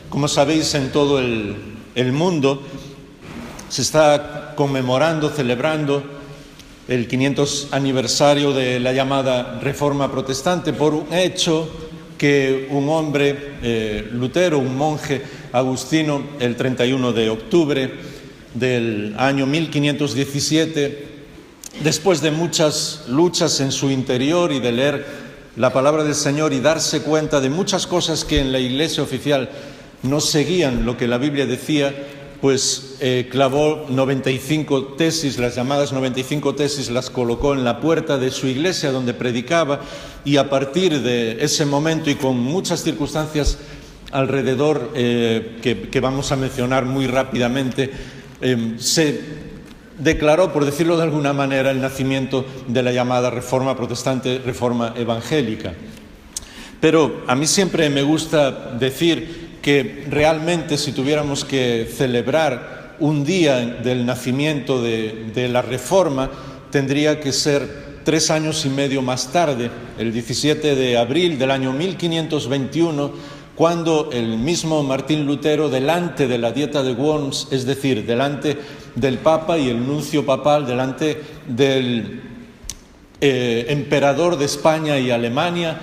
Como sabéis, en todo el mundo se está conmemorando, celebrando el 500 aniversario de la llamada Reforma Protestante por un hecho que un hombre, Lutero, un monje agustino, el 31 de octubre del año 1517, después de muchas luchas en su interior y de leer la palabra del Señor y darse cuenta de muchas cosas que en la Iglesia oficial no seguían lo que la Biblia decía, pues clavó 95 tesis, las llamadas 95 tesis, las colocó en la puerta de su iglesia donde predicaba, y a partir de ese momento y con muchas circunstancias alrededor que vamos a mencionar muy rápidamente, se declaró, por decirlo de alguna manera, el nacimiento de la llamada Reforma Protestante, Reforma Evangélica. Pero a mí siempre me gusta decir que realmente, si tuviéramos que celebrar un día del nacimiento de la Reforma, tendría que ser 3 años y medio más tarde, el 17 de abril del año 1521, cuando el mismo Martín Lutero, delante de la Dieta de Worms, es decir, delante del Papa y el nuncio papal, delante del emperador de España y Alemania,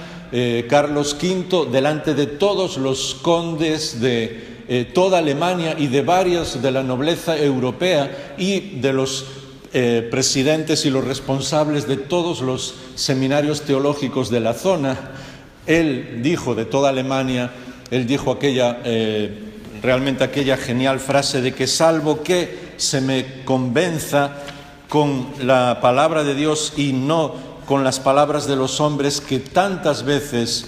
Carlos V, delante de todos los condes de toda Alemania y de varios de la nobleza europea y de los presidentes y los responsables de todos los seminarios teológicos de la zona, él dijo de toda Alemania, él dijo realmente aquella genial frase de que salvo que se me convenza con la palabra de Dios y no con las palabras de los hombres que tantas veces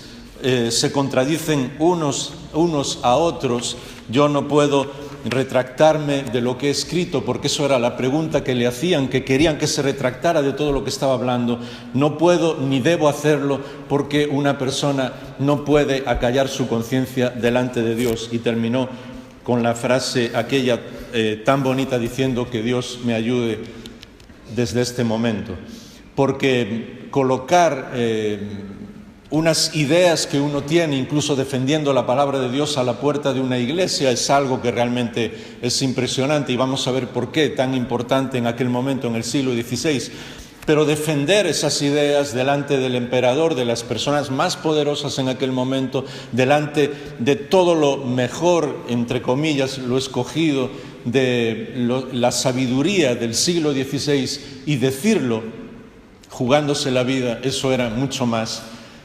se contradicen unos a otros, yo no puedo retractarme de lo que he escrito, porque eso era la pregunta que le hacían, que querían que se retractara de todo lo que estaba hablando. No puedo ni debo hacerlo porque una persona no puede acallar su conciencia delante de Dios. Y terminó con la frase aquella tan bonita diciendo que Dios me ayude desde este momento. Porque colocar unas ideas que uno tiene, incluso defendiendo la palabra de Dios a la puerta de una iglesia, es algo que realmente es impresionante, y vamos a ver por qué tan importante en aquel momento, en el siglo XVI. Pero defender esas ideas delante del emperador, de las personas más poderosas en aquel momento, delante de todo lo mejor, entre comillas, lo escogido, de la sabiduría del siglo XVI, y decirlo jugándose la vida, eso era mucho más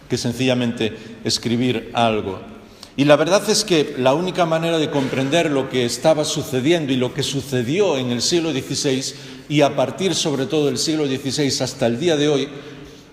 que sencillamente escribir algo. Y la verdad es que la única manera de comprender lo que estaba sucediendo y lo que sucedió en el siglo XVI, y a partir sobre todo del siglo XVI hasta el día de hoy,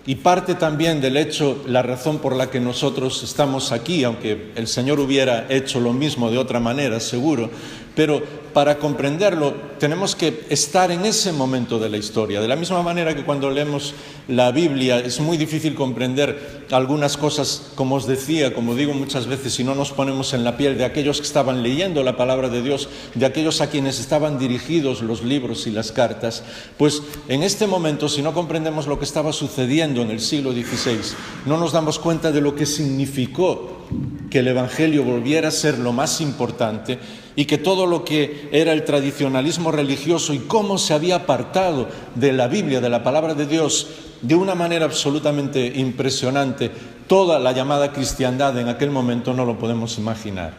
y parte también del hecho, la razón por la que nosotros estamos aquí, aunque el Señor hubiera hecho lo mismo de otra manera, seguro, pero para comprenderlo tenemos que estar en ese momento de la historia. De la misma manera que cuando leemos la Biblia es muy difícil comprender algunas cosas, como os decía, como digo muchas veces, si no nos ponemos en la piel de aquellos que estaban leyendo la palabra de Dios, de aquellos a quienes estaban dirigidos los libros y las cartas, pues en este momento, si no comprendemos lo que estaba sucediendo en el siglo XVI, no nos damos cuenta de lo que significó que el Evangelio volviera a ser lo más importante, y que todo lo que era el tradicionalismo religioso y cómo se había apartado de la Biblia, de la palabra de Dios, de una manera absolutamente impresionante, toda la llamada cristiandad en aquel momento, no lo podemos imaginar.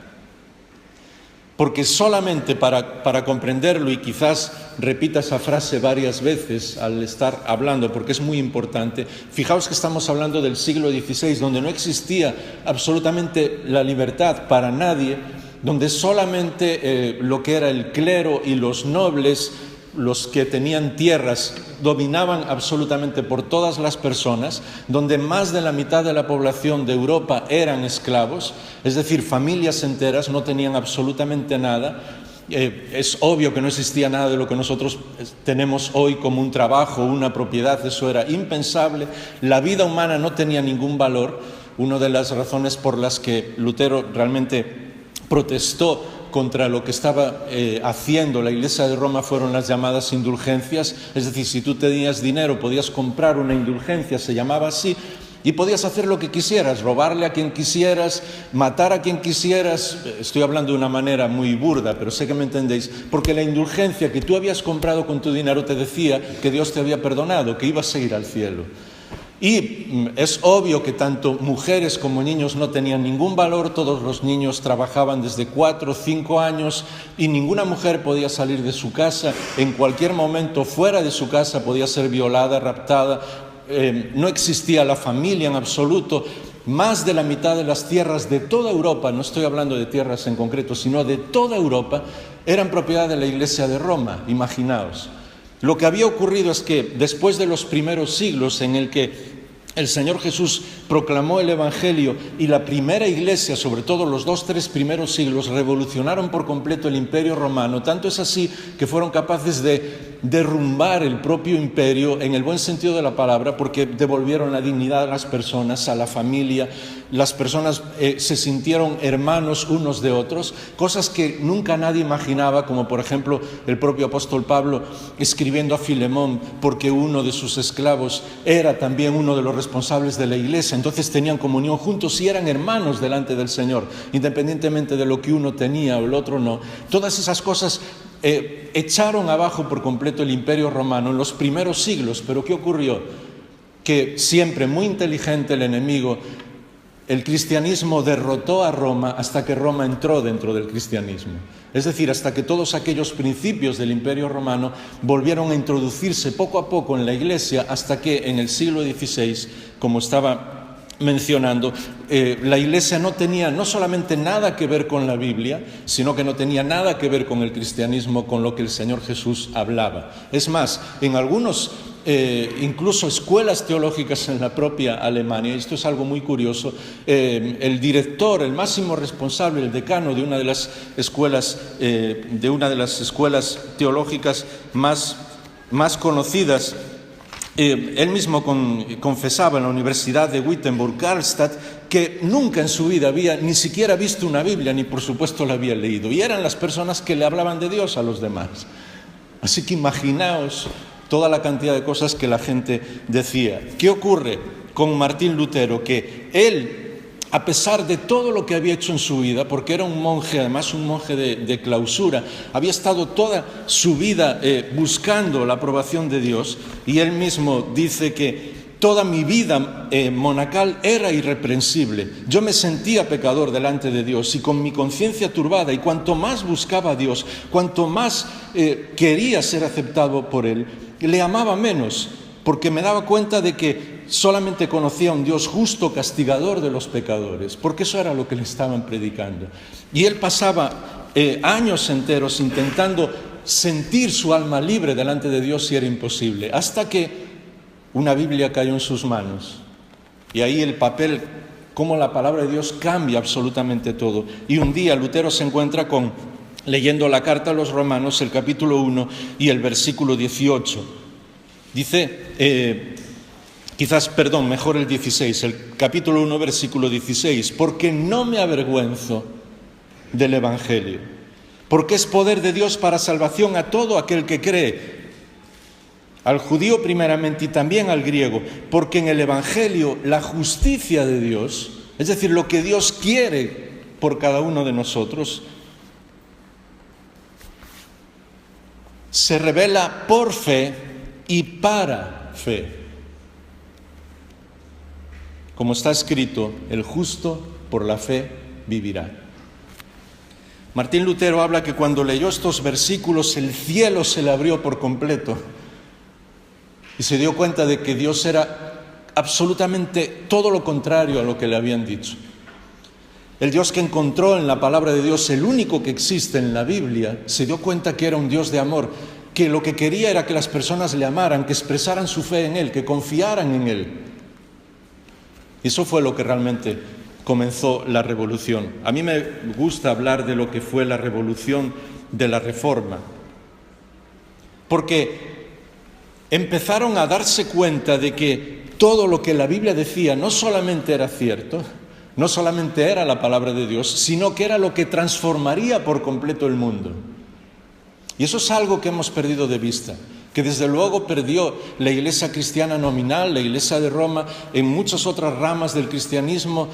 Porque solamente para comprenderlo, y quizás repita esa frase varias veces al estar hablando, porque es muy importante, fijaos que estamos hablando del siglo XVI, donde no existía absolutamente la libertad para nadie, donde solamente lo que era el clero y los nobles, los que tenían tierras, dominaban absolutamente por todas las personas, donde más de la mitad de la población de Europa eran esclavos, es decir, familias enteras no tenían absolutamente nada. Es obvio que no existía nada de lo que nosotros tenemos hoy como un trabajo, una propiedad, eso era impensable. La vida humana no tenía ningún valor. Una de las razones por las que Lutero realmente protestó contra lo que estaba haciendo la Iglesia de Roma fueron las llamadas indulgencias. Es decir, si tú tenías dinero podías comprar una indulgencia, se llamaba así, Y podías hacer lo que quisieras, robarle a quien quisieras, matar a quien quisieras. Estoy hablando de una manera muy burda, pero sé que me entendéis, porque la indulgencia que tú habías comprado con tu dinero te decía que Dios te había perdonado, que ibas a ir al cielo. Y es obvio que tanto mujeres como niños no tenían ningún valor. Todos los niños trabajaban desde 4 o 5 años y ninguna mujer podía salir de su casa. En cualquier momento fuera de su casa podía ser violada, raptada. No existía la familia en absoluto. Más de la mitad de las tierras de toda Europa, no estoy hablando de tierras en concreto, sino de toda Europa, eran propiedad de la Iglesia de Roma, imaginaos. Lo que había ocurrido es que después de los primeros siglos en el que el Señor Jesús proclamó el Evangelio y la primera iglesia, sobre todo los 2-3 primeros siglos, revolucionaron por completo el Imperio Romano. Tanto es así que fueron capaces de derrumbar el propio imperio en el buen sentido de la palabra, porque devolvieron la dignidad a las personas, a la familia. Las personas se sintieron hermanos unos de otros, cosas que nunca nadie imaginaba, como por ejemplo el propio apóstol Pablo escribiendo a Filemón, porque uno de sus esclavos era también uno de los responsables de la iglesia. Entonces tenían comunión juntos y eran hermanos delante del Señor, independientemente de lo que uno tenía o el otro no. Todas esas cosas echaron abajo por completo el Imperio Romano en los primeros siglos. Pero ¿qué ocurrió? Que siempre muy inteligente el enemigo, el cristianismo derrotó a Roma hasta que Roma entró dentro del cristianismo. Es decir, hasta que todos aquellos principios del Imperio Romano volvieron a introducirse poco a poco en la Iglesia, hasta que en el siglo XVI, como estaba mencionando, la Iglesia no tenía no solamente nada que ver con la Biblia, sino que no tenía nada que ver con el cristianismo, con lo que el Señor Jesús hablaba. Es más, en algunos incluso escuelas teológicas en la propia Alemania, esto es algo muy curioso, el director, el máximo responsable, el decano de una de las escuelas teológicas más conocidas, él mismo confesaba en la Universidad de Wittenberg-Karlstadt que nunca en su vida había ni siquiera visto una Biblia, ni por supuesto la había leído, y eran las personas que le hablaban de Dios a los demás. Así que imaginaos toda la cantidad de cosas que la gente decía. ¿Qué ocurre con Martín Lutero? Que él, a pesar de todo lo que había hecho en su vida, porque era un monje, además un monje de clausura, había estado toda su vida buscando la aprobación de Dios, y él mismo dice que toda mi vida monacal era irreprensible. Yo me sentía pecador delante de Dios y con mi conciencia turbada, y cuanto más buscaba a Dios, cuanto más quería ser aceptado por Él, le amaba menos, porque me daba cuenta de que solamente conocía a un Dios justo, castigador de los pecadores, porque eso era lo que le estaban predicando. Y él pasaba años enteros intentando sentir su alma libre delante de Dios, y era imposible, hasta que una Biblia cayó en sus manos. Y ahí el papel, cómo la palabra de Dios cambia absolutamente todo. Y un día Lutero se encuentra leyendo la carta a los Romanos, el capítulo 1 y el versículo 18. Dice, mejor el 16, el capítulo 1, versículo 16. Porque no me avergüenzo del Evangelio, porque es poder de Dios para salvación a todo aquel que cree, al judío primeramente y también al griego, porque en el Evangelio la justicia de Dios, es decir, lo que Dios quiere por cada uno de nosotros, se revela por fe y para fe. Como está escrito, el justo por la fe vivirá. Martín Lutero habla que cuando leyó estos versículos el cielo se le abrió por completo y se dio cuenta de que Dios era absolutamente todo lo contrario a lo que le habían dicho. El Dios que encontró en la palabra de Dios, el único que existe en la Biblia, se dio cuenta que era un Dios de amor, que lo que quería era que las personas le amaran, que expresaran su fe en Él, que confiaran en Él. Y eso fue lo que realmente comenzó la revolución. A mí me gusta hablar de lo que fue la revolución de la Reforma, porque empezaron a darse cuenta de que todo lo que la Biblia decía no solamente era cierto, no solamente era la palabra de Dios, sino que era lo que transformaría por completo el mundo. Y eso es algo que hemos perdido de vista. que desde luego perdió la Iglesia cristiana nominal, la Iglesia de Roma, en muchas otras ramas del cristianismo,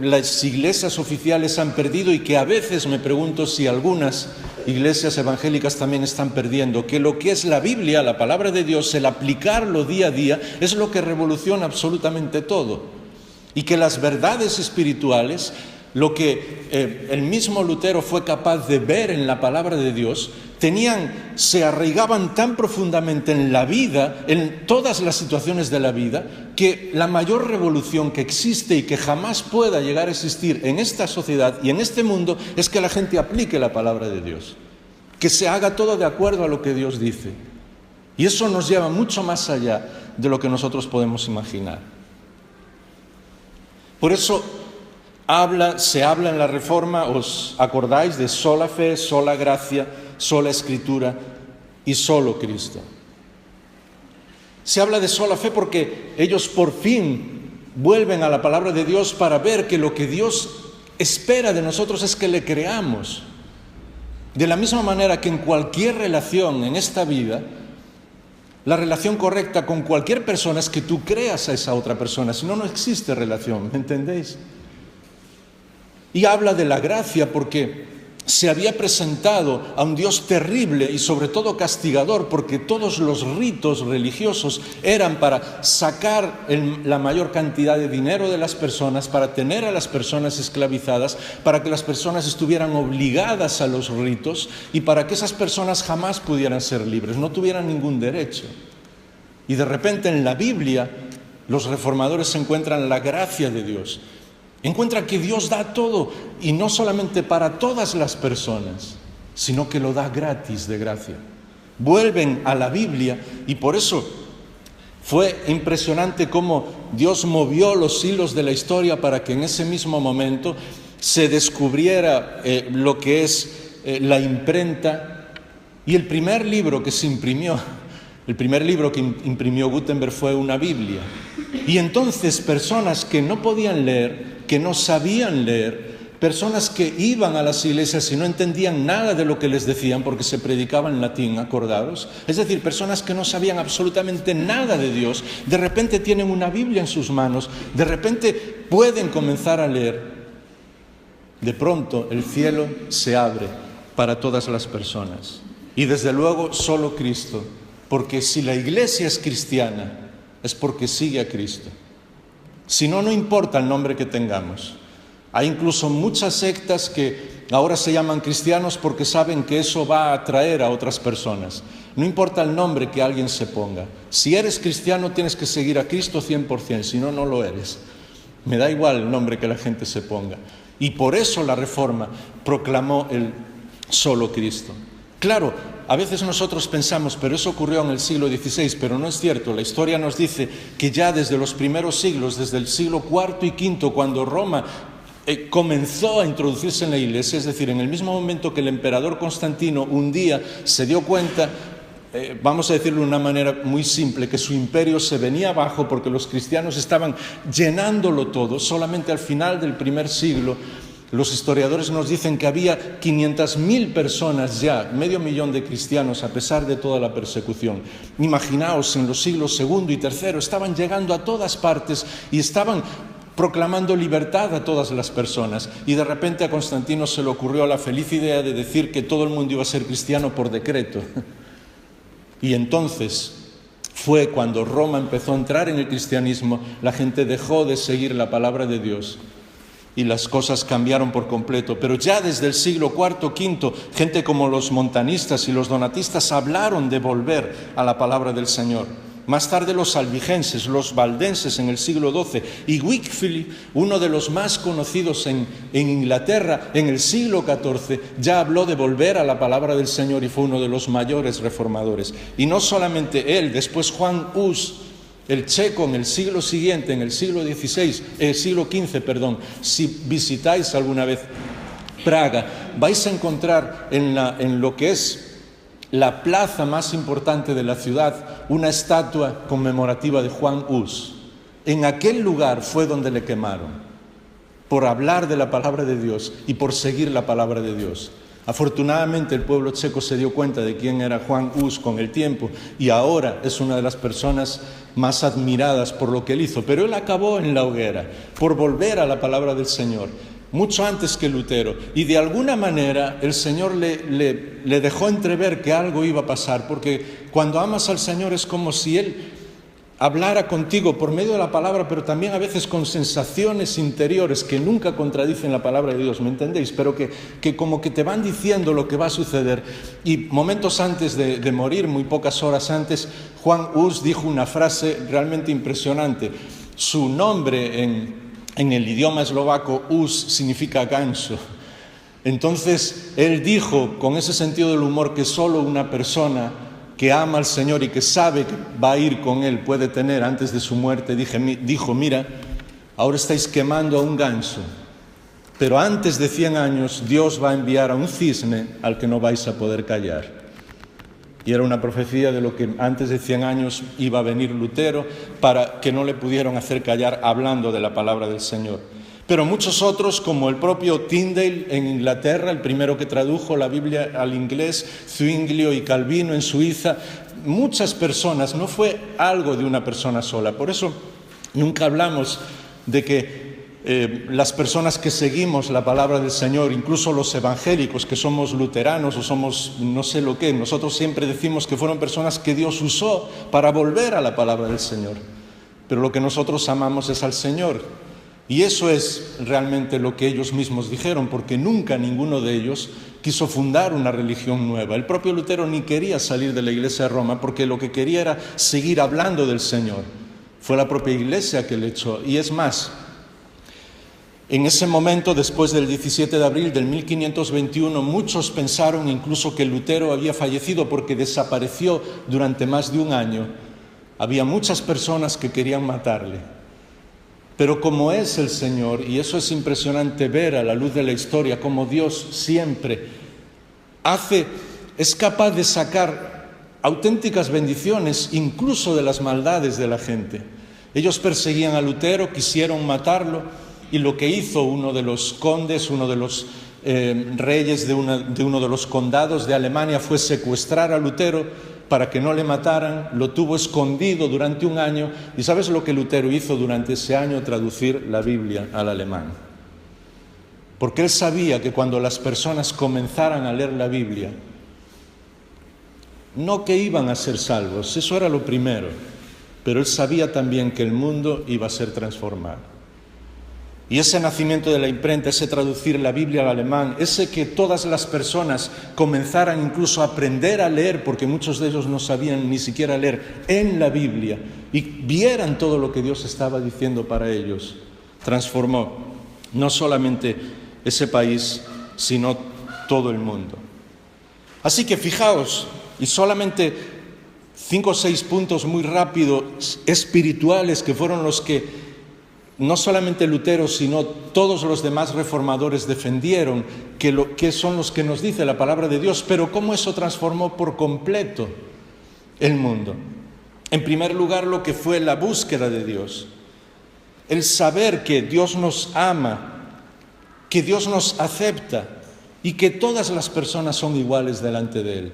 las iglesias oficiales han perdido, y que a veces me pregunto si algunas iglesias evangélicas también están perdiendo, que lo que es la Biblia, la palabra de Dios, el aplicarlo día a día, es lo que revoluciona absolutamente todo, y que las verdades espirituales, lo que el mismo Lutero fue capaz de ver en la palabra de Dios, se arraigaban tan profundamente en la vida, en todas las situaciones de la vida, que la mayor revolución que existe y que jamás pueda llegar a existir en esta sociedad y en este mundo es que la gente aplique la palabra de Dios, que se haga todo de acuerdo a lo que Dios dice. Y eso nos lleva mucho más allá de lo que nosotros podemos imaginar. Por eso se habla en la Reforma, ¿os acordáis?, de sola fe, sola gracia, sola Escritura y solo Cristo. Se habla de sola fe porque ellos por fin vuelven a la palabra de Dios para ver que lo que Dios espera de nosotros es que le creamos. De la misma manera que en cualquier relación en esta vida, la relación correcta con cualquier persona es que tú creas a esa otra persona, si no, no existe relación, ¿me entendéis? Y habla de la gracia porque se había presentado a un Dios terrible y sobre todo castigador, porque todos los ritos religiosos eran para sacar la mayor cantidad de dinero de las personas, para tener a las personas esclavizadas, para que las personas estuvieran obligadas a los ritos y para que esas personas jamás pudieran ser libres, no tuvieran ningún derecho. Y de repente en la Biblia los reformadores encuentran la gracia de Dios. Encuentra que Dios da todo, y no solamente para todas las personas, sino que lo da gratis de gracia. Vuelven a la Biblia, y por eso fue impresionante cómo Dios movió los hilos de la historia para que en ese mismo momento se descubriera lo que es la imprenta. Y el primer libro que se imprimió, el primer libro que imprimió Gutenberg fue una Biblia. Y entonces personas que no podían leer, que no sabían leer, personas que iban a las iglesias y no entendían nada de lo que les decían porque se predicaba en latín, acordados, es decir, personas que no sabían absolutamente nada de Dios, de repente tienen una Biblia en sus manos, de repente pueden comenzar a leer. De pronto el cielo se abre para todas las personas, y desde luego solo Cristo, porque si la iglesia es cristiana es porque sigue a Cristo. Si no, no importa el nombre que tengamos. Hay incluso muchas sectas que ahora se llaman cristianos porque saben que eso va a atraer a otras personas. No importa el nombre que alguien se ponga. Si eres cristiano tienes que seguir a Cristo 100%, si no, no lo eres. Me da igual el nombre que la gente se ponga. Y por eso la Reforma proclamó el solo Cristo. Claro, a veces nosotros pensamos, pero eso ocurrió en el siglo XVI, pero no es cierto. La historia nos dice que ya desde los primeros siglos, desde el siglo IV y V, cuando Roma comenzó a introducirse en la iglesia, es decir, en el mismo momento que el emperador Constantino un día se dio cuenta, vamos a decirlo de una manera muy simple, que su imperio se venía abajo porque los cristianos estaban llenándolo todo. Solamente al final del primer siglo, los historiadores nos dicen que había 500.000 personas ya, 500.000 de cristianos, a pesar de toda la persecución. Imaginaos, en los siglos II y III estaban llegando a todas partes y estaban proclamando libertad a todas las personas. Y de repente a Constantino se le ocurrió la feliz idea de decir que todo el mundo iba a ser cristiano por decreto. Y entonces fue cuando Roma empezó a entrar en el cristianismo, la gente dejó de seguir la palabra de Dios y las cosas cambiaron por completo. Pero ya desde el siglo IV, V, gente como los montanistas y los donatistas hablaron de volver a la palabra del Señor. Más tarde los albigenses, los valdenses en el siglo XII, y Wycliffe, uno de los más conocidos en Inglaterra en el siglo XIV, ya habló de volver a la palabra del Señor y fue uno de los mayores reformadores. Y no solamente él, después Juan Hus, el checo, en el siglo siguiente, en el siglo XV, si visitáis alguna vez Praga, vais a encontrar en lo que es la plaza más importante de la ciudad una estatua conmemorativa de Juan Hus. En aquel lugar fue donde le quemaron, por hablar de la palabra de Dios y por seguir la palabra de Dios. Afortunadamente el pueblo checo se dio cuenta de quién era Juan Hus con el tiempo y ahora es una de las personas más admiradas por lo que él hizo. Pero él acabó en la hoguera por volver a la palabra del Señor, mucho antes que Lutero. Y de alguna manera el Señor le dejó entrever que algo iba a pasar, porque cuando amas al Señor es como si Él hablara contigo por medio de la palabra, pero también a veces con sensaciones interiores que nunca contradicen la palabra de Dios, ¿me entendéis? Pero que como que te van diciendo lo que va a suceder. Y momentos antes de morir, muy pocas horas antes, Juan Hus dijo una frase realmente impresionante. Su nombre en el idioma eslovaco, Hus, significa ganso. Entonces, él dijo, con ese sentido del humor que solo una persona que ama al Señor y que sabe que va a ir con Él puede tener antes de su muerte, dijo, mira, ahora estáis quemando a un ganso, pero antes de 100 años Dios va a enviar a un cisne al que no vais a poder callar. Y era una profecía de lo que antes de 100 años iba a venir Lutero, para que no le pudieran hacer callar hablando de la palabra del Señor. Pero muchos otros, como el propio Tyndale en Inglaterra, el primero que tradujo la Biblia al inglés, Zwinglio y Calvino en Suiza, muchas personas, no fue algo de una persona sola. Por eso nunca hablamos de que las personas que seguimos la palabra del Señor, incluso los evangélicos que somos luteranos o somos no sé lo que, nosotros siempre decimos que fueron personas que Dios usó para volver a la palabra del Señor. Pero lo que nosotros amamos es al Señor. Y eso es realmente lo que ellos mismos dijeron, porque nunca ninguno de ellos quiso fundar una religión nueva. El propio Lutero ni quería salir de la Iglesia de Roma, porque lo que quería era seguir hablando del Señor. Fue la propia Iglesia que le echó. Y es más, en ese momento, después del 17 de abril del 1521, muchos pensaron incluso que Lutero había fallecido porque desapareció durante más de un año. Había muchas personas que querían matarle. Pero como es el Señor, y eso es impresionante ver a la luz de la historia, como Dios siempre es capaz de sacar auténticas bendiciones, incluso de las maldades de la gente. Ellos perseguían a Lutero, quisieron matarlo, y lo que hizo uno de los condes, uno de los reyes de uno de los condados de Alemania, fue secuestrar a Lutero para que no le mataran. Lo tuvo escondido durante un año. ¿Y sabes lo que Lutero hizo durante ese año? Traducir la Biblia al alemán. Porque él sabía que cuando las personas comenzaran a leer la Biblia, no que iban a ser salvos, eso era lo primero, pero él sabía también que el mundo iba a ser transformado. Y ese nacimiento de la imprenta, ese traducir la Biblia al alemán, ese que todas las personas comenzaran incluso a aprender a leer, porque muchos de ellos no sabían ni siquiera leer, en la Biblia, y vieran todo lo que Dios estaba diciendo para ellos, transformó no solamente ese país, sino todo el mundo. Así que fijaos, y solamente 5 o 6 puntos muy rápidos, espirituales, que fueron los que no solamente Lutero, sino todos los demás reformadores defendieron, que son los que nos dice la palabra de Dios, pero cómo eso transformó por completo el mundo. En primer lugar, lo que fue la búsqueda de Dios, el saber que Dios nos ama, que Dios nos acepta y que todas las personas son iguales delante de Él.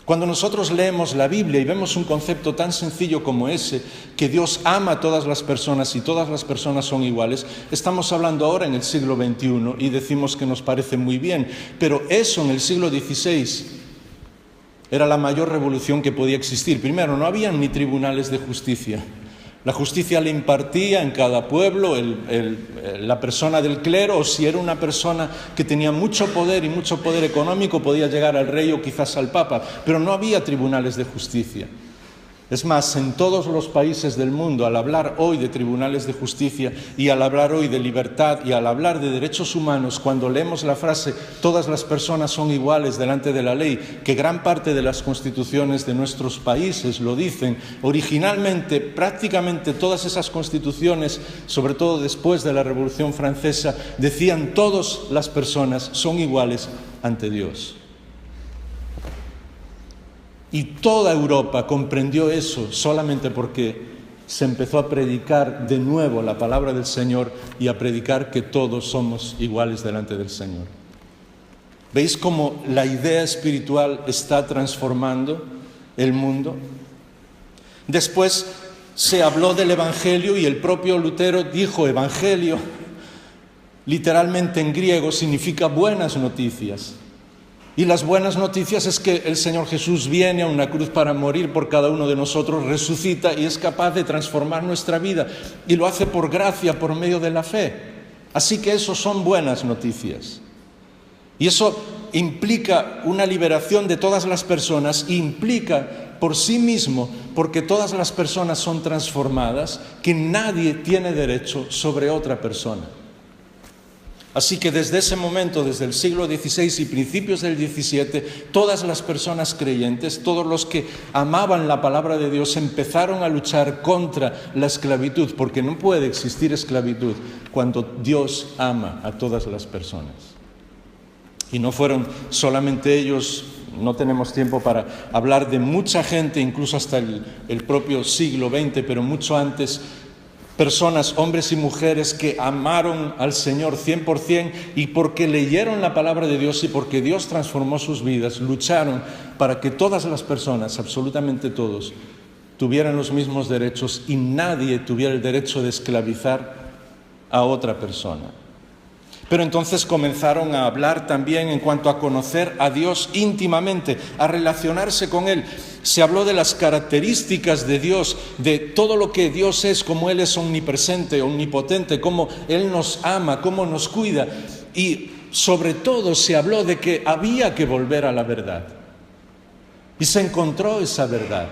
Cuando nosotros leemos la Biblia y vemos un concepto tan sencillo como ese, que Dios ama a todas las personas y todas las personas son iguales, estamos hablando ahora en el siglo XXI y decimos que nos parece muy bien, pero eso en el siglo XVI era la mayor revolución que podía existir. Primero, no había ni tribunales de justicia. La justicia la impartía en cada pueblo la persona del clero, o si era una persona que tenía mucho poder y mucho poder económico, podía llegar al rey o quizás al papa, pero no había tribunales de justicia. Es más, en todos los países del mundo, al hablar hoy de tribunales de justicia y al hablar hoy de libertad y al hablar de derechos humanos, cuando leemos la frase todas las personas son iguales delante de la ley, que gran parte de las constituciones de nuestros países lo dicen, originalmente prácticamente todas esas constituciones, sobre todo después de la Revolución Francesa, decían todas las personas son iguales ante Dios. Y toda Europa comprendió eso solamente porque se empezó a predicar de nuevo la palabra del Señor y a predicar que todos somos iguales delante del Señor. ¿Veis cómo la idea espiritual está transformando el mundo? Después se habló del Evangelio y el propio Lutero dijo Evangelio, literalmente en griego significa buenas noticias. Y las buenas noticias es que el Señor Jesús viene a una cruz para morir por cada uno de nosotros, resucita y es capaz de transformar nuestra vida. Y lo hace por gracia, por medio de la fe. Así que eso son buenas noticias. Y eso implica una liberación de todas las personas, implica por sí mismo, porque todas las personas son transformadas, que nadie tiene derecho sobre otra persona. Así que desde ese momento, desde el siglo XVI y principios del XVII, todas las personas creyentes, todos los que amaban la palabra de Dios, empezaron a luchar contra la esclavitud, porque no puede existir esclavitud cuando Dios ama a todas las personas. Y no fueron solamente ellos, no tenemos tiempo para hablar de mucha gente, incluso hasta el propio siglo XX, pero mucho antes, personas, hombres y mujeres que amaron al Señor 100% y porque leyeron la palabra de Dios y porque Dios transformó sus vidas, lucharon para que todas las personas, absolutamente todos, tuvieran los mismos derechos y nadie tuviera el derecho de esclavizar a otra persona. Pero entonces comenzaron a hablar también en cuanto a conocer a Dios íntimamente, a relacionarse con Él. Se habló de las características de Dios, de todo lo que Dios es, cómo Él es omnipresente, omnipotente, cómo Él nos ama, cómo nos cuida. Y sobre todo se habló de que había que volver a la verdad. Y se encontró esa verdad.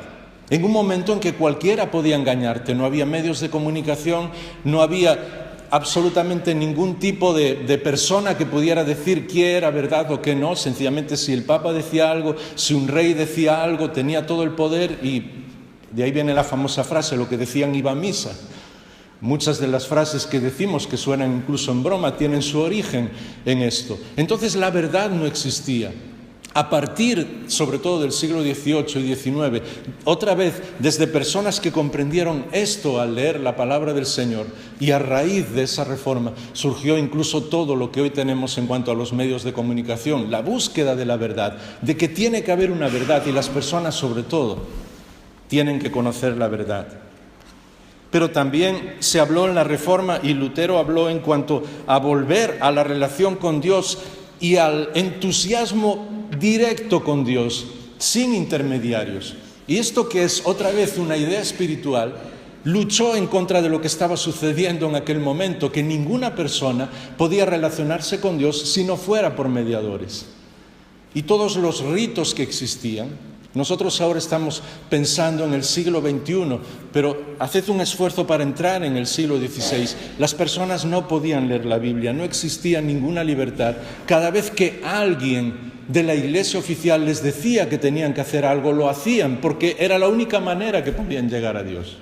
En un momento en que cualquiera podía engañarte, no había medios de comunicación, no había absolutamente ningún tipo de persona que pudiera decir qué era verdad o qué no. Sencillamente si el Papa decía algo, si un rey decía algo, tenía todo el poder y de ahí viene la famosa frase, lo que decían iba a misa. Muchas de las frases que decimos, que suenan incluso en broma, tienen su origen en esto. Entonces la verdad no existía. A partir, sobre todo del siglo XVIII y XIX, otra vez, desde personas que comprendieron esto al leer la palabra del Señor, y a raíz de esa reforma surgió incluso todo lo que hoy tenemos en cuanto a los medios de comunicación, la búsqueda de la verdad, de que tiene que haber una verdad y las personas, sobre todo, tienen que conocer la verdad. Pero también se habló en la Reforma, y Lutero habló en cuanto a volver a la relación con Dios y al entusiasmo directo con Dios, sin intermediarios. Y esto, que es otra vez una idea espiritual, luchó en contra de lo que estaba sucediendo en aquel momento, que ninguna persona podía relacionarse con Dios si no fuera por mediadores. Y todos los ritos que existían, nosotros ahora estamos pensando en el siglo XXI, pero haced un esfuerzo para entrar en el siglo XVI. Las personas no podían leer la Biblia, no existía ninguna libertad. Cada vez que alguien de la iglesia oficial les decía que tenían que hacer algo, lo hacían, porque era la única manera que podían llegar a Dios.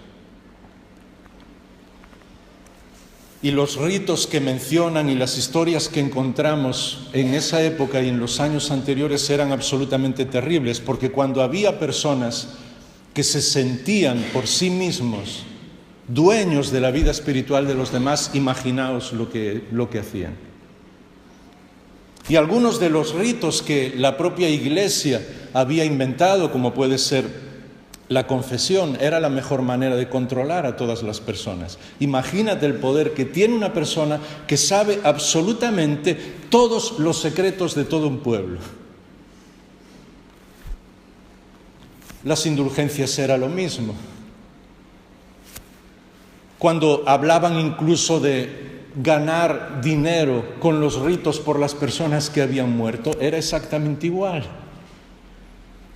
Y los ritos que mencionan y las historias que encontramos en esa época y en los años anteriores eran absolutamente terribles, porque cuando había personas que se sentían por sí mismos dueños de la vida espiritual de los demás, imaginaos lo que hacían. Y algunos de los ritos que la propia Iglesia había inventado, como puede ser la confesión, era la mejor manera de controlar a todas las personas. Imagínate el poder que tiene una persona que sabe absolutamente todos los secretos de todo un pueblo. Las indulgencias era lo mismo. Cuando hablaban incluso de ganar dinero con los ritos por las personas que habían muerto, era exactamente igual.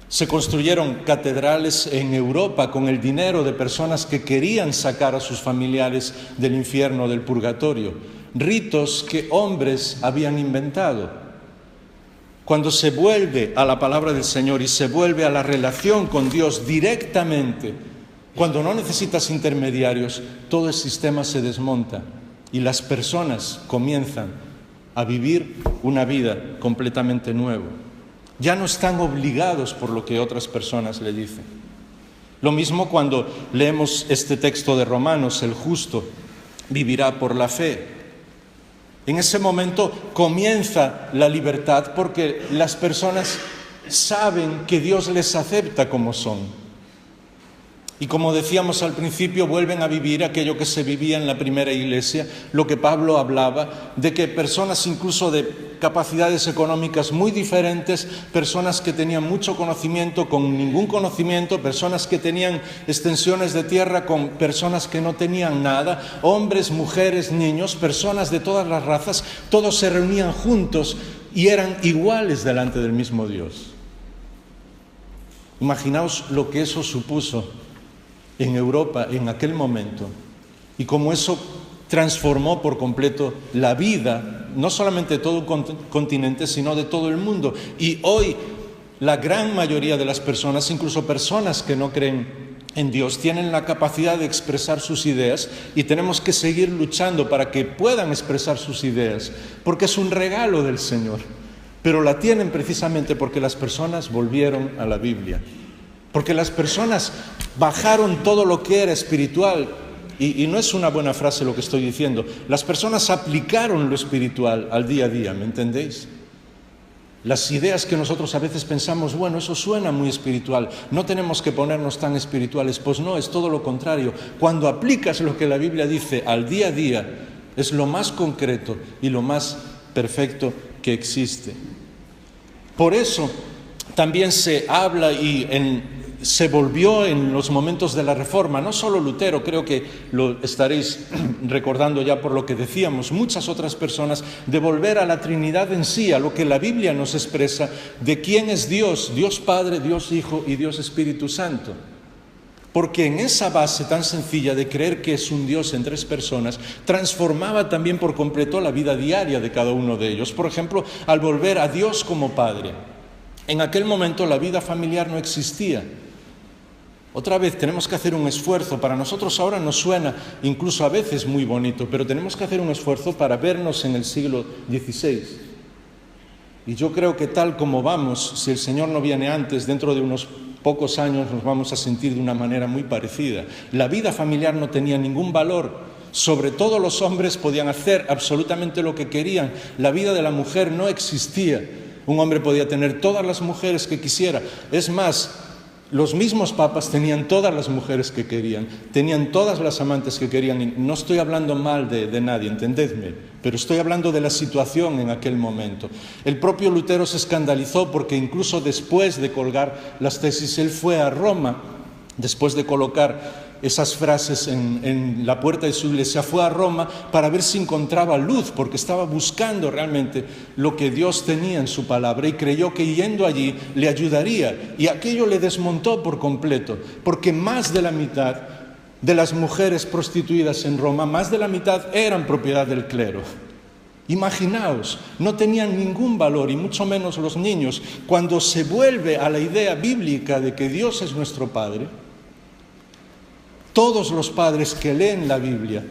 Se construyeron catedrales en Europa con el dinero de personas que querían sacar a sus familiares del infierno, del purgatorio. Ritos que hombres habían inventado. Cuando se vuelve a la palabra del Señor y se vuelve a la relación con Dios directamente, cuando no necesitas intermediarios, todo el sistema se desmonta y las personas comienzan a vivir una vida completamente nueva. Ya no están obligados por lo que otras personas le dicen. Lo mismo cuando leemos este texto de Romanos, el justo vivirá por la fe. En ese momento comienza la libertad porque las personas saben que Dios les acepta como son. Y como decíamos al principio, vuelven a vivir aquello que se vivía en la primera iglesia, lo que Pablo hablaba, de que personas incluso de capacidades económicas muy diferentes, personas que tenían mucho conocimiento con ningún conocimiento, personas que tenían extensiones de tierra con personas que no tenían nada, hombres, mujeres, niños, personas de todas las razas, todos se reunían juntos y eran iguales delante del mismo Dios. Imaginaos lo que eso supuso en Europa en aquel momento y cómo eso transformó por completo la vida, no solamente de todo un continente, sino de todo el mundo. Y hoy la gran mayoría de las personas, incluso personas que no creen en Dios, tienen la capacidad de expresar sus ideas y tenemos que seguir luchando para que puedan expresar sus ideas, porque es un regalo del Señor, pero la tienen precisamente porque las personas volvieron a la Biblia. Porque las personas bajaron todo lo que era espiritual, y no es una buena frase lo que estoy diciendo, las personas aplicaron lo espiritual al día a día, ¿me entendéis? Las ideas que nosotros a veces pensamos, bueno, eso suena muy espiritual, no tenemos que ponernos tan espirituales, pues no, es todo lo contrario. Cuando aplicas lo que la Biblia dice al día a día, es lo más concreto y lo más perfecto que existe. Por eso también se habla se volvió en los momentos de la Reforma, no solo Lutero, creo que lo estaréis recordando ya por lo que decíamos, muchas otras personas, de volver a la Trinidad en sí, a lo que la Biblia nos expresa de quién es Dios, Dios Padre, Dios Hijo y Dios Espíritu Santo. Porque en esa base tan sencilla de creer que es un Dios en tres personas, transformaba también por completo la vida diaria de cada uno de ellos. Por ejemplo, al volver a Dios como Padre. En aquel momento la vida familiar no existía. Otra vez tenemos que hacer un esfuerzo. Para nosotros ahora nos suena incluso a veces muy bonito, pero tenemos que hacer un esfuerzo para vernos en el siglo XVI. Y yo creo que tal como vamos, si el Señor no viene antes, dentro de unos pocos años nos vamos a sentir de una manera muy parecida. La vida familiar no tenía ningún valor. Sobre todo los hombres podían hacer absolutamente lo que querían. La vida de la mujer no existía. Un hombre podía tener todas las mujeres que quisiera. Es más, los mismos papas tenían todas las mujeres que querían, tenían todas las amantes que querían. Y no estoy hablando mal de nadie, entendedme, pero estoy hablando de la situación en aquel momento. El propio Lutero se escandalizó porque incluso después de colgar las tesis, él fue a Roma, después de colocar esas frases en la puerta de su iglesia, fue a Roma para ver si encontraba luz, porque estaba buscando realmente lo que Dios tenía en su palabra y creyó que yendo allí le ayudaría. Y aquello le desmontó por completo, porque más de la mitad de las mujeres prostituidas en Roma, más de la mitad eran propiedad del clero. Imaginaos, no tenían ningún valor, y mucho menos los niños. Cuando se vuelve a la idea bíblica de que Dios es nuestro Padre, todos los padres que leen la Biblia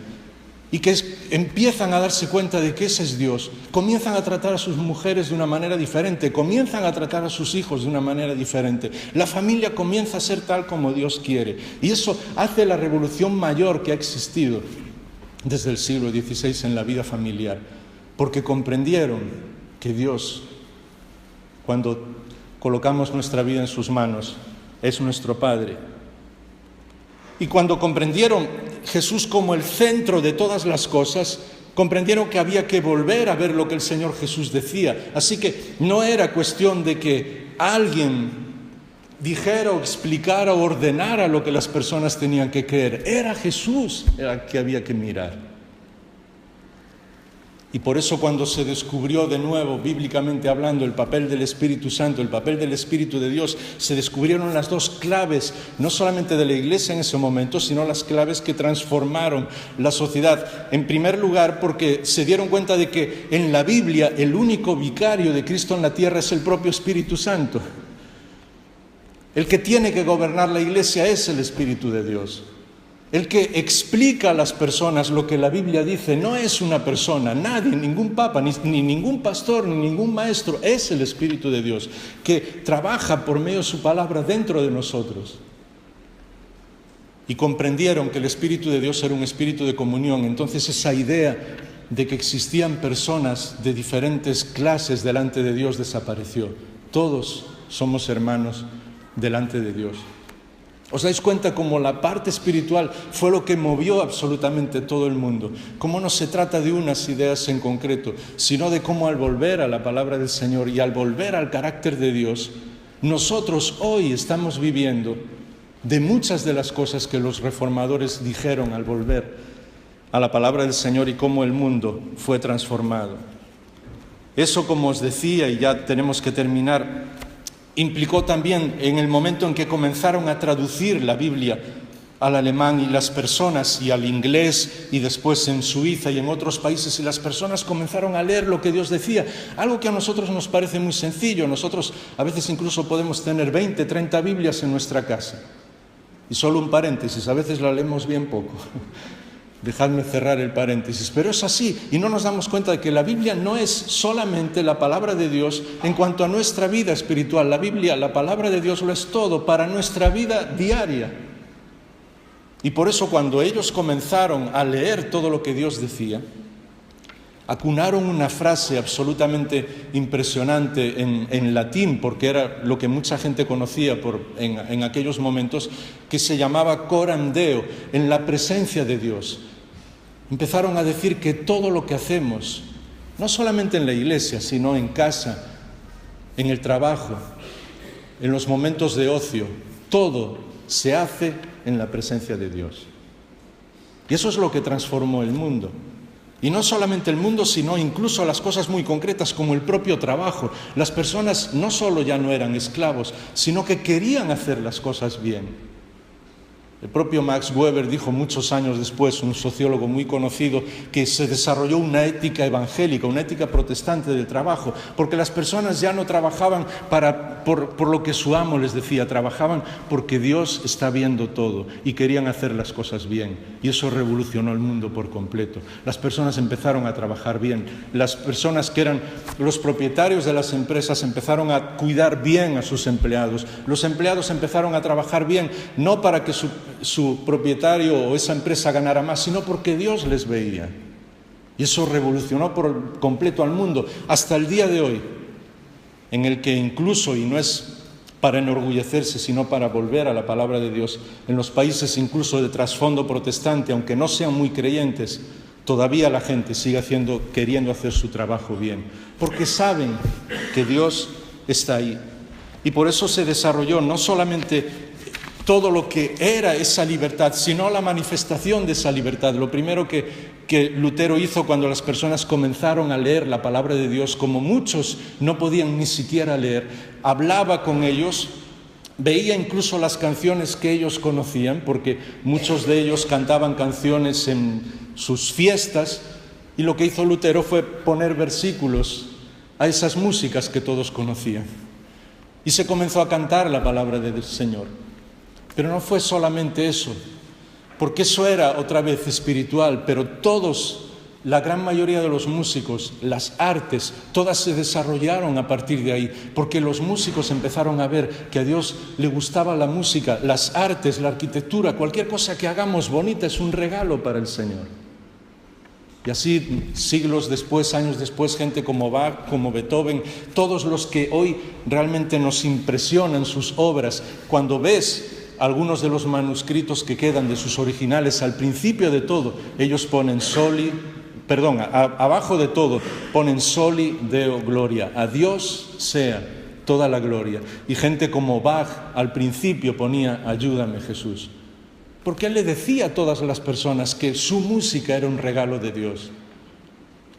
y que empiezan a darse cuenta de que ese es Dios, comienzan a tratar a sus mujeres de una manera diferente, comienzan a tratar a sus hijos de una manera diferente. La familia comienza a ser tal como Dios quiere. Y eso hace la revolución mayor que ha existido desde el siglo XVI en la vida familiar, porque comprendieron que Dios, cuando colocamos nuestra vida en sus manos, es nuestro Padre. Y cuando comprendieron Jesús como el centro de todas las cosas, comprendieron que había que volver a ver lo que el Señor Jesús decía. Así que no era cuestión de que alguien dijera o explicara o ordenara lo que las personas tenían que creer. Era Jesús el que había que mirar. Y por eso cuando se descubrió de nuevo, bíblicamente hablando, el papel del Espíritu Santo, el papel del Espíritu de Dios, se descubrieron las dos claves, no solamente de la Iglesia en ese momento, sino las claves que transformaron la sociedad. En primer lugar, porque se dieron cuenta de que en la Biblia el único vicario de Cristo en la tierra es el propio Espíritu Santo. El que tiene que gobernar la Iglesia es el Espíritu de Dios. El que explica a las personas lo que la Biblia dice no es una persona, nadie, ningún papa, ni ningún pastor, ni ningún maestro, es el Espíritu de Dios, que trabaja por medio de su palabra dentro de nosotros. Y comprendieron que el Espíritu de Dios era un espíritu de comunión. Entonces esa idea de que existían personas de diferentes clases delante de Dios desapareció. Todos somos hermanos delante de Dios. ¿Os dais cuenta cómo la parte espiritual fue lo que movió absolutamente todo el mundo? Cómo no se trata de unas ideas en concreto, sino de cómo al volver a la palabra del Señor y al volver al carácter de Dios, nosotros hoy estamos viviendo de muchas de las cosas que los reformadores dijeron al volver a la palabra del Señor y cómo el mundo fue transformado. Eso, como os decía, y ya tenemos que terminar, implicó también en el momento en que comenzaron a traducir la Biblia al alemán y las personas, y al inglés, y después en Suiza y en otros países, y las personas comenzaron a leer lo que Dios decía, algo que a nosotros nos parece muy sencillo. Nosotros a veces incluso podemos tener 20, 30 Biblias en nuestra casa. Y solo un paréntesis, a veces la leemos bien poco. Dejadme cerrar el paréntesis, pero es así, y no nos damos cuenta de que la Biblia no es solamente la palabra de Dios en cuanto a nuestra vida espiritual. La Biblia, la palabra de Dios, lo es todo para nuestra vida diaria. Y por eso, cuando ellos comenzaron a leer todo lo que Dios decía, acunaron una frase absolutamente impresionante en latín, porque era lo que mucha gente conocía en aquellos momentos, que se llamaba coram Deo, en la presencia de Dios. Empezaron a decir que todo lo que hacemos, no solamente en la iglesia, sino en casa, en el trabajo, en los momentos de ocio, todo se hace en la presencia de Dios. Y eso es lo que transformó el mundo. Y no solamente el mundo, sino incluso las cosas muy concretas como el propio trabajo. Las personas no solo ya no eran esclavos, sino que querían hacer las cosas bien. El propio Max Weber dijo muchos años después, un sociólogo muy conocido, que se desarrolló una ética evangélica, una ética protestante del trabajo, porque las personas ya no trabajaban por lo que su amo les decía, trabajaban porque Dios está viendo todo y querían hacer las cosas bien. Y eso revolucionó el mundo por completo. Las personas empezaron a trabajar bien. Las personas que eran los propietarios de las empresas empezaron a cuidar bien a sus empleados. Los empleados empezaron a trabajar bien, no para que su propietario o esa empresa ganara más, sino porque Dios les veía. Y eso revolucionó por completo al mundo, hasta el día de hoy, en el que incluso, y no es para enorgullecerse, sino para volver a la palabra de Dios, en los países incluso de trasfondo protestante, aunque no sean muy creyentes, todavía la gente sigue queriendo hacer su trabajo bien, porque saben que Dios está ahí. Y por eso se desarrolló no solamente todo lo que era esa libertad, sino la manifestación de esa libertad. Lo primero que Lutero hizo cuando las personas comenzaron a leer la palabra de Dios, como muchos no podían ni siquiera leer, hablaba con ellos, veía incluso las canciones que ellos conocían, porque muchos de ellos cantaban canciones en sus fiestas, y lo que hizo Lutero fue poner versículos a esas músicas que todos conocían. Y se comenzó a cantar la palabra del Señor. Pero no fue solamente eso, porque eso era otra vez espiritual, pero todos, la gran mayoría de los músicos, las artes, todas se desarrollaron a partir de ahí, porque los músicos empezaron a ver que a Dios le gustaba la música, las artes, la arquitectura, cualquier cosa que hagamos bonita es un regalo para el Señor. Y así, siglos después, años después, gente como Bach, como Beethoven, todos los que hoy realmente nos impresionan sus obras, cuando ves algunos de los manuscritos que quedan de sus originales, al principio de todo, ellos ponen abajo de todo, ponen Soli Deo Gloria, a Dios sea toda la gloria. Y gente como Bach al principio ponía Ayúdame Jesús, porque él le decía a todas las personas que su música era un regalo de Dios.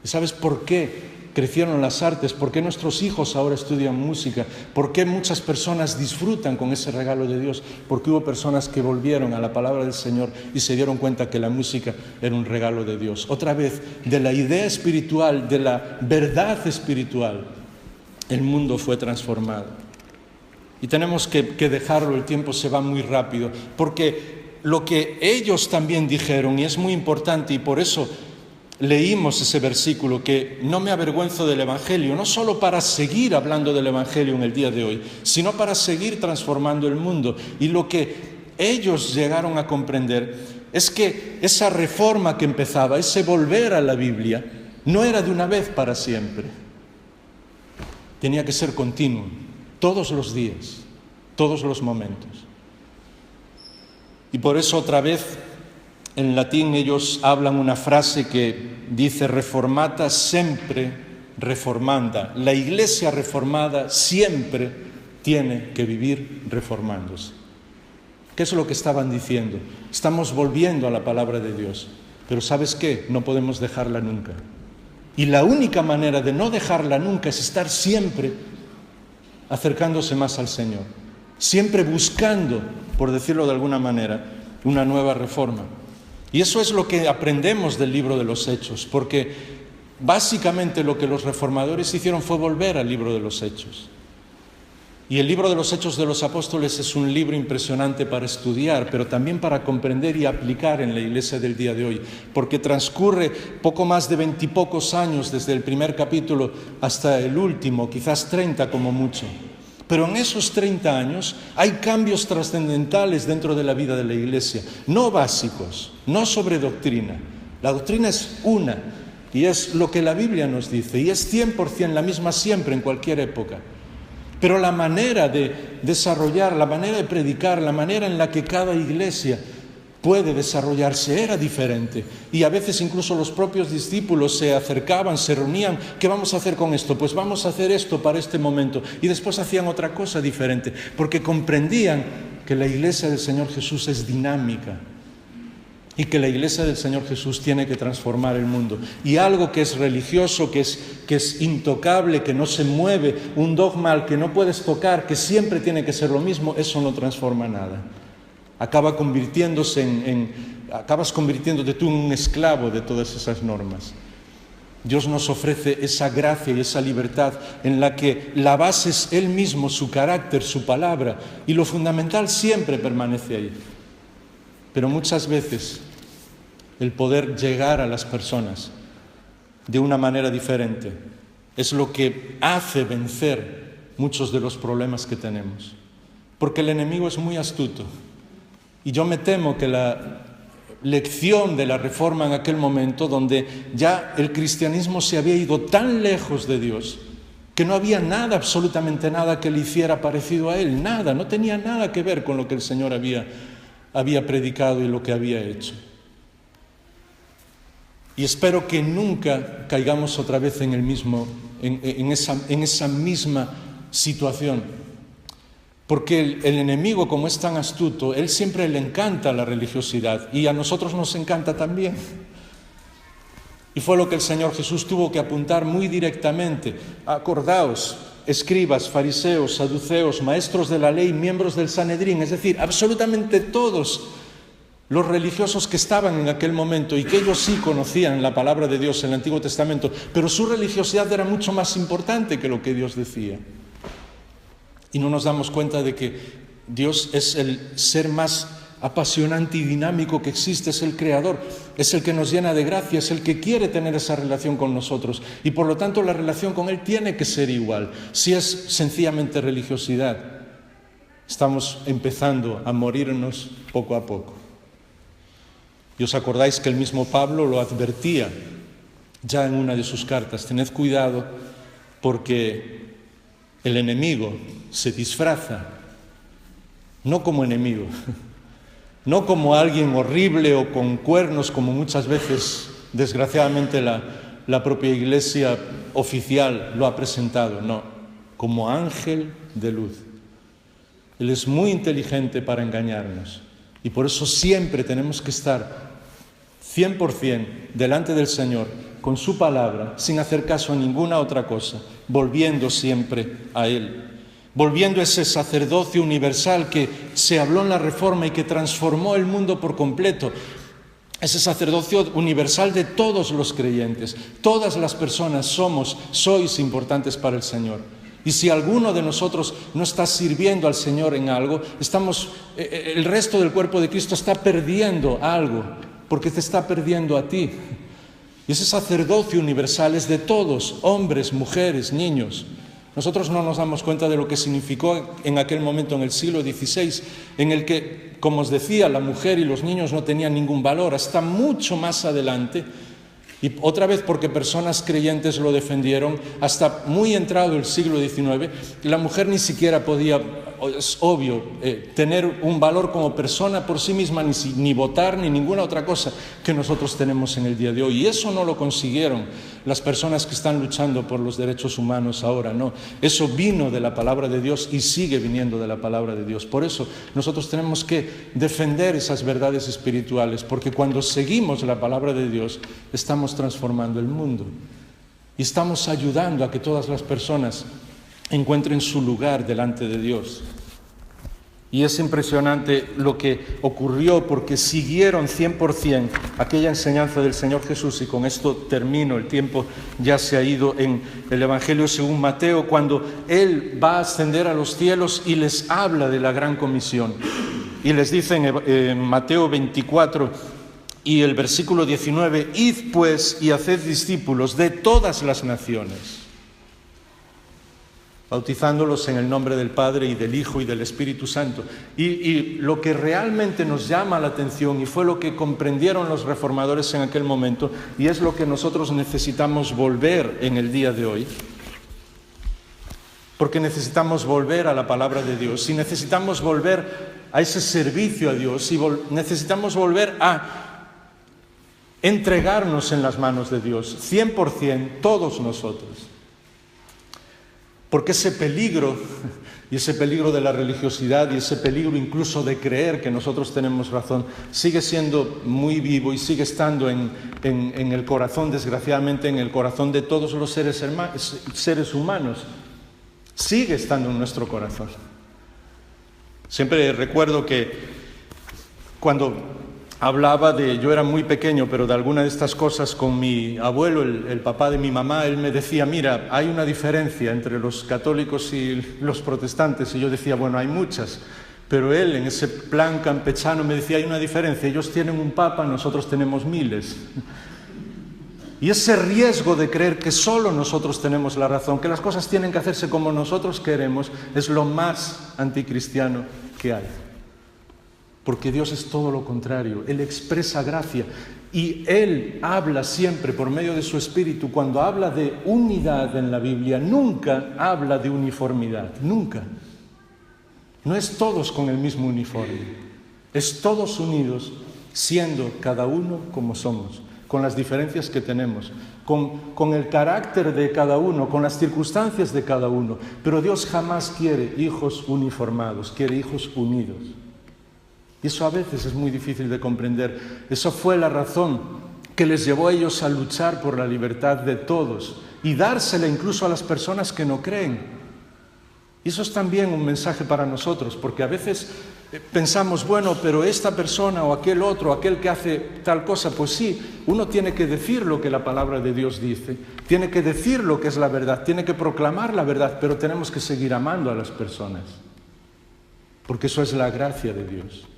¿Y sabes por qué crecieron las artes? ¿Por qué nuestros hijos ahora estudian música? ¿Por qué muchas personas disfrutan con ese regalo de Dios? Porque hubo personas que volvieron a la palabra del Señor y se dieron cuenta que la música era un regalo de Dios. Otra vez, de la idea espiritual, de la verdad espiritual, el mundo fue transformado. Y tenemos que dejarlo, el tiempo se va muy rápido, porque lo que ellos también dijeron, y es muy importante, y por eso leímos ese versículo, que no me avergüenzo del Evangelio, no solo para seguir hablando del Evangelio en el día de hoy, sino para seguir transformando el mundo. Y lo que ellos llegaron a comprender es que esa reforma que empezaba, ese volver a la Biblia, No era de una vez para siempre. Tenía que ser continuo, todos los días, todos los momentos. Y por eso otra vez en latín ellos hablan una frase que dice reformata sempre reformanda. La Iglesia reformada siempre tiene que vivir reformándose. ¿Qué es lo que estaban diciendo? Estamos volviendo a la palabra de Dios, pero ¿sabes qué? No podemos dejarla nunca. Y la única manera de no dejarla nunca es estar siempre acercándose más al Señor, siempre buscando, por decirlo de alguna manera, una nueva reforma. Y eso es lo que aprendemos del libro de los Hechos, porque básicamente lo que los reformadores hicieron fue volver al libro de los Hechos. Y el libro de los Hechos de los Apóstoles es un libro impresionante para estudiar, pero también para comprender y aplicar en la iglesia del día de hoy, porque transcurre poco más de 20 y pocos años desde el primer capítulo hasta el último, quizás 30 como mucho. Pero en esos 30 años hay cambios trascendentales dentro de la vida de la iglesia, no básicos, no sobre doctrina. La doctrina es una y es lo que la Biblia nos dice y es 100% la misma siempre en cualquier época. Pero la manera de desarrollar, la manera de predicar, la manera en la que cada iglesia puede desarrollarse era diferente. Y a veces incluso los propios discípulos se acercaban, se reunían. ¿Qué vamos a hacer con esto? Pues vamos a hacer esto para este momento. Y después hacían otra cosa diferente, porque comprendían que la iglesia del Señor Jesús es dinámica y que la iglesia del Señor Jesús tiene que transformar el mundo. Y algo que es religioso, que es intocable, que no se mueve, un dogma al que no puedes tocar, que siempre tiene que ser lo mismo, eso no transforma nada. Acabas convirtiéndote tú en un esclavo de todas esas normas. Dios nos ofrece esa gracia y esa libertad en la que la base es Él mismo, su carácter, su palabra, y lo fundamental siempre permanece ahí. Pero muchas veces el poder llegar a las personas de una manera diferente es lo que hace vencer muchos de los problemas que tenemos. Porque el enemigo es muy astuto. Y yo me temo que la lección de la Reforma en aquel momento, donde ya el cristianismo se había ido tan lejos de Dios, que no había nada, absolutamente nada que le hiciera parecido a Él, nada, no tenía nada que ver con lo que el Señor había predicado y lo que había hecho. Y espero que nunca caigamos otra vez en esa misma situación. Porque el enemigo, como es tan astuto, él siempre le encanta la religiosidad y a nosotros nos encanta también. Y fue lo que el Señor Jesús tuvo que apuntar muy directamente. Acordaos, escribas, fariseos, saduceos, maestros de la ley, miembros del Sanedrín, es decir, absolutamente todos los religiosos que estaban en aquel momento y que ellos sí conocían la palabra de Dios en el Antiguo Testamento, pero su religiosidad era mucho más importante que lo que Dios decía. Y no nos damos cuenta de que Dios es el ser más apasionante y dinámico que existe, es el creador, es el que nos llena de gracia, es el que quiere tener esa relación con nosotros. Y por lo tanto la relación con Él tiene que ser igual. Si es sencillamente religiosidad, estamos empezando a morirnos poco a poco. Y os acordáis que el mismo Pablo lo advertía ya en una de sus cartas. Tened cuidado porque el enemigo se disfraza, no como enemigo, no como alguien horrible o con cuernos, como muchas veces, desgraciadamente, la propia Iglesia oficial lo ha presentado, no, como ángel de luz. Él es muy inteligente para engañarnos y por eso siempre tenemos que estar 100% delante del Señor, con su palabra, sin hacer caso a ninguna otra cosa, volviendo siempre a Él, volviendo a ese sacerdocio universal que se habló en la Reforma y que transformó el mundo por completo, ese sacerdocio universal de todos los creyentes. Todas las personas sois importantes para el Señor. Y si alguno de nosotros no está sirviendo al Señor en algo, el resto del cuerpo de Cristo está perdiendo algo, porque te está perdiendo a ti. Y ese sacerdocio universal es de todos, hombres, mujeres, niños. Nosotros no nos damos cuenta de lo que significó en aquel momento, en el siglo XVI, en el que, como os decía, la mujer y los niños no tenían ningún valor, hasta mucho más adelante. Y otra vez porque personas creyentes lo defendieron, hasta muy entrado el siglo XIX, la mujer ni siquiera podía, es obvio, tener un valor como persona por sí misma, ni votar, ni ninguna otra cosa que nosotros tenemos en el día de hoy. Y eso no lo consiguieron las personas que están luchando por los derechos humanos ahora, no. Eso vino de la palabra de Dios y sigue viniendo de la palabra de Dios. Por eso nosotros tenemos que defender esas verdades espirituales, porque cuando seguimos la palabra de Dios, estamos transformando el mundo y estamos ayudando a que todas las personas encuentren su lugar delante de Dios. Y es impresionante lo que ocurrió, porque siguieron 100% aquella enseñanza del Señor Jesús. Y con esto termino, el tiempo ya se ha ido. En el Evangelio según Mateo, cuando Él va a ascender a los cielos y les habla de la gran comisión. Y les dice en Mateo 24 y el versículo 19, id pues y haced discípulos de todas las naciones, bautizándolos en el nombre del Padre y del Hijo y del Espíritu Santo. Y lo que realmente nos llama la atención, y fue lo que comprendieron los reformadores en aquel momento, y es lo que nosotros necesitamos volver en el día de hoy, porque necesitamos volver a la palabra de Dios, y necesitamos volver a ese servicio a Dios, y necesitamos volver a entregarnos en las manos de Dios, 100%, todos nosotros. Porque ese peligro, y ese peligro de la religiosidad, y ese peligro incluso de creer que nosotros tenemos razón, sigue siendo muy vivo y sigue estando en el corazón, desgraciadamente, en el corazón de todos los seres humanos. Sigue estando en nuestro corazón. Siempre recuerdo que cuando hablaba yo era muy pequeño, pero de alguna de estas cosas con mi abuelo, el papá de mi mamá, él me decía, mira, hay una diferencia entre los católicos y los protestantes. Y yo decía, bueno, hay muchas. Pero él, en ese plan campechano, me decía, hay una diferencia. Ellos tienen un papa, nosotros tenemos miles. Y ese riesgo de creer que solo nosotros tenemos la razón, que las cosas tienen que hacerse como nosotros queremos, es lo más anticristiano que hay. Porque Dios es todo lo contrario. Él expresa gracia y Él habla siempre por medio de su Espíritu. Cuando habla de unidad en la Biblia, nunca habla de uniformidad, nunca. No es todos con el mismo uniforme, es todos unidos, siendo cada uno como somos, con las diferencias que tenemos, con el carácter de cada uno, con las circunstancias de cada uno. Pero Dios jamás quiere hijos uniformados, quiere hijos unidos. Y eso a veces es muy difícil de comprender. Eso fue la razón que les llevó a ellos a luchar por la libertad de todos y dársela incluso a las personas que no creen. Y eso es también un mensaje para nosotros, porque a veces pensamos, bueno, pero esta persona o aquel otro, aquel que hace tal cosa, pues sí, uno tiene que decir lo que la palabra de Dios dice, tiene que decir lo que es la verdad, tiene que proclamar la verdad, pero tenemos que seguir amando a las personas, porque eso es la gracia de Dios.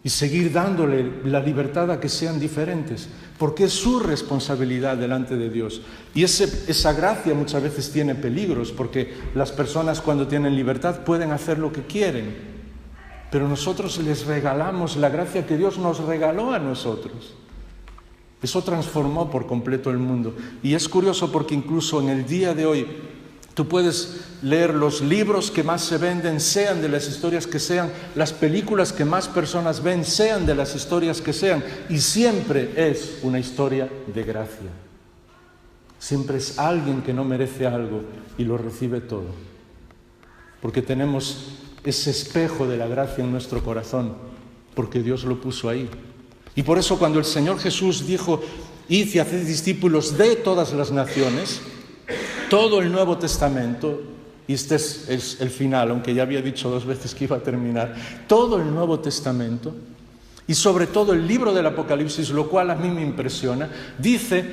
Y seguir dándole la libertad a que sean diferentes, porque es su responsabilidad delante de Dios. Y esa gracia muchas veces tiene peligros, porque las personas cuando tienen libertad pueden hacer lo que quieren, pero nosotros les regalamos la gracia que Dios nos regaló a nosotros. Eso transformó por completo el mundo. Y es curioso porque incluso en el día de hoy tú puedes leer los libros que más se venden, sean de las historias que sean, las películas que más personas ven, sean de las historias que sean, y siempre es una historia de gracia. Siempre es alguien que no merece algo y lo recibe todo. Porque tenemos ese espejo de la gracia en nuestro corazón, porque Dios lo puso ahí. Y por eso cuando el Señor Jesús dijo, id y haced discípulos de todas las naciones, todo el Nuevo Testamento, y este es el final, aunque ya había dicho 2 veces que iba a terminar, todo el Nuevo Testamento, y sobre todo el libro del Apocalipsis, lo cual a mí me impresiona, dice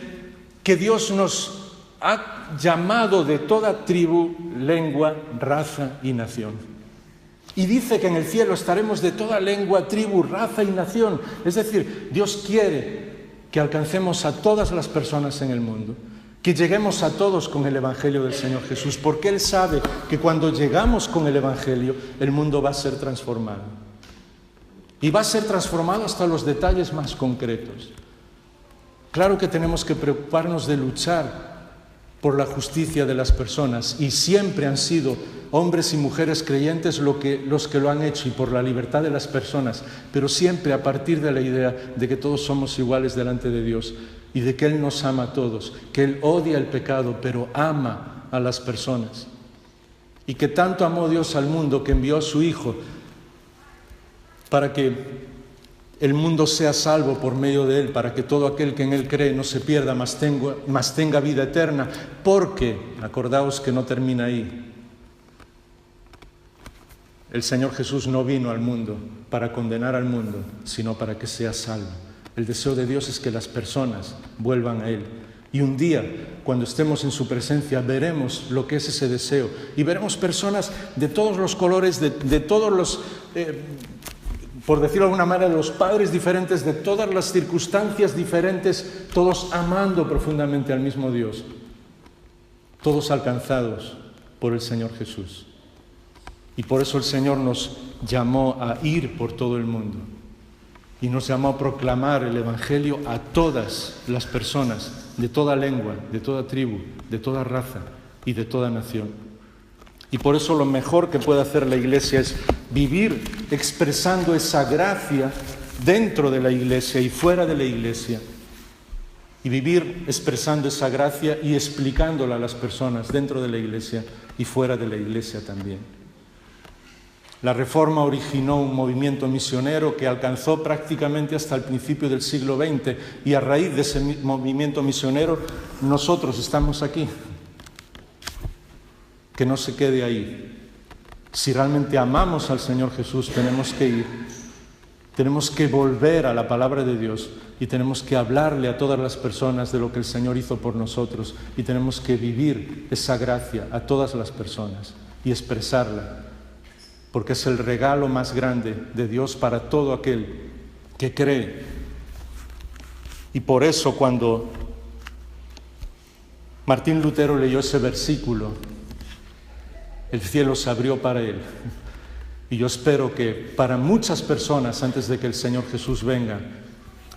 que Dios nos ha llamado de toda tribu, lengua, raza y nación. Y dice que en el cielo estaremos de toda lengua, tribu, raza y nación. Es decir, Dios quiere que alcancemos a todas las personas en el mundo, que lleguemos a todos con el Evangelio del Señor Jesús, porque Él sabe que cuando llegamos con el Evangelio, el mundo va a ser transformado. Y va a ser transformado hasta los detalles más concretos. Claro que tenemos que preocuparnos de luchar por la justicia de las personas, y siempre han sido hombres y mujeres creyentes los que lo han hecho, y por la libertad de las personas, pero siempre a partir de la idea de que todos somos iguales delante de Dios y de que Él nos ama a todos, que Él odia el pecado pero ama a las personas, y que tanto amó Dios al mundo que envió a su Hijo para que el mundo sea salvo por medio de Él, para que todo aquel que en Él cree no se pierda, mas tenga vida eterna, porque, acordaos que no termina ahí, el Señor Jesús no vino al mundo para condenar al mundo, sino para que sea salvo. El deseo de Dios es que las personas vuelvan a Él. Y un día, cuando estemos en su presencia, veremos lo que es ese deseo. Y veremos personas de todos los colores, de todos los, por decirlo de alguna manera, de los padres diferentes, de todas las circunstancias diferentes, todos amando profundamente al mismo Dios. Todos alcanzados por el Señor Jesús. Y por eso el Señor nos llamó a ir por todo el mundo. Y nos llamó a proclamar el Evangelio a todas las personas, de toda lengua, de toda tribu, de toda raza y de toda nación. Y por eso lo mejor que puede hacer la Iglesia es vivir expresando esa gracia dentro de la Iglesia y fuera de la Iglesia. Y vivir expresando esa gracia y explicándola a las personas dentro de la Iglesia y fuera de la Iglesia también. La Reforma originó un movimiento misionero que alcanzó prácticamente hasta el principio del siglo XX, y a raíz de ese movimiento misionero nosotros estamos aquí. Que no se quede ahí. Si realmente amamos al Señor Jesús, tenemos que ir, tenemos que volver a la palabra de Dios y tenemos que hablarle a todas las personas de lo que el Señor hizo por nosotros, y tenemos que vivir esa gracia a todas las personas y expresarla. Porque es el regalo más grande de Dios para todo aquel que cree. Y por eso cuando Martín Lutero leyó ese versículo, el cielo se abrió para él. Y yo espero que para muchas personas, antes de que el Señor Jesús venga,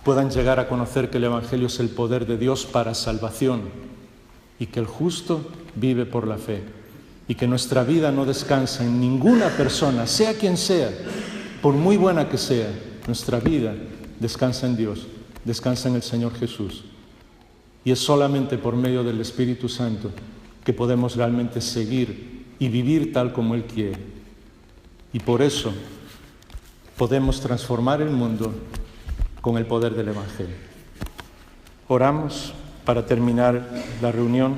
puedan llegar a conocer que el Evangelio es el poder de Dios para salvación, y que el justo vive por la fe. Y que nuestra vida no descansa en ninguna persona, sea quien sea, por muy buena que sea. Nuestra vida descansa en Dios, descansa en el Señor Jesús. Y es solamente por medio del Espíritu Santo que podemos realmente seguir y vivir tal como Él quiere. Y por eso podemos transformar el mundo con el poder del Evangelio. Oramos para terminar la reunión.